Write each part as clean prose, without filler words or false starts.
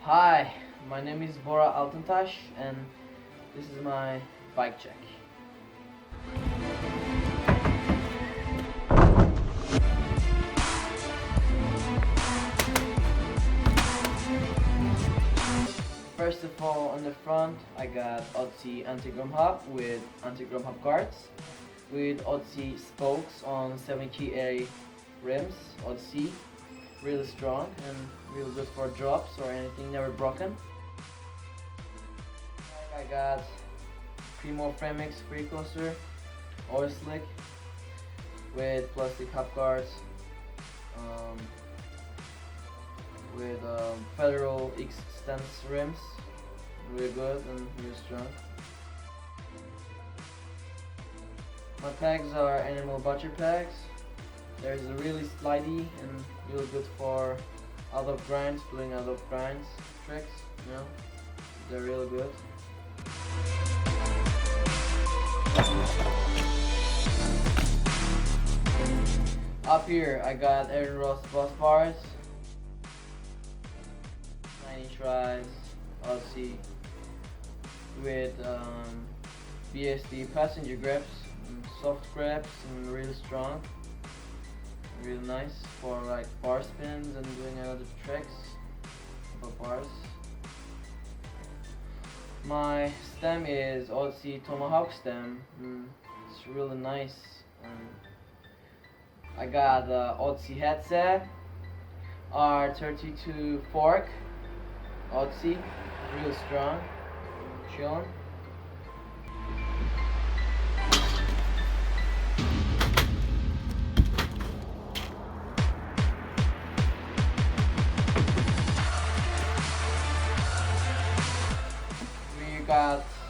Hi, my name is Bora Altintas and this is my bike check. First of all, on the front I got Otzi anti-grum hub with anti-grum hub guards with Otzi spokes on 70A rims, Otzi, really strong and really good for drops or anything, never broken. I got Primo Fremix free coaster, oil slick with plastic hub guards, with Federal X stance rims, really good and really strong. My pegs are animal butcher pegs. There's a really slidey and really good for out of grinds, pulling out of grinds tricks, you know, they're really good. Up here I got Aaron Ross bus bars, 9-inch rise, Aussie, with BSD passenger grips, soft grips and really strong, really nice for like bar spins and doing other tricks of bars. My stem is Aussie Tomahawk stem, it's really nice. I got the Otzi headset, R32 fork, Otzi, real strong, chillin'.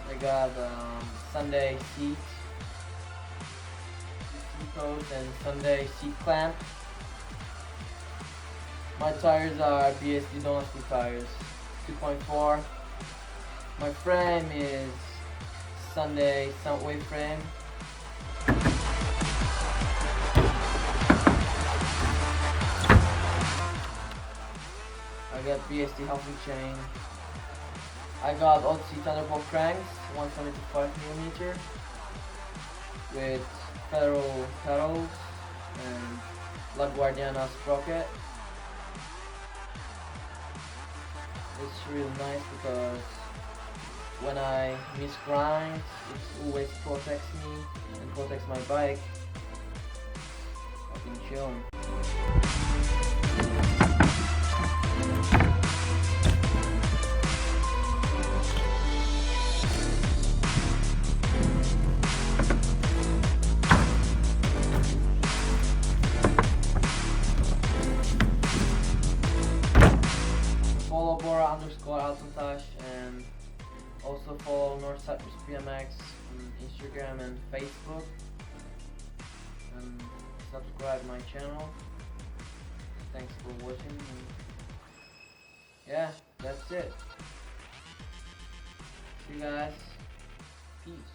I got Sunday seat post and Sunday seat clamp. My tires are BSD Donaldson tires, 2.4. My frame is Sunday Soundwave frame. I got BSD Huffing chain. I got Otzi Thunderbolt cranks, 175mm with Federal pedals and La Guardiana sprocket. It's really nice because when I miss grinds, it always protects me and protects my bike. Fucking chillin'. Follow Bora _Altintas and also follow North-Cyprus BMX on Instagram and Facebook, and subscribe my channel. Thanks for watching, and yeah, that's it. See you guys. Peace.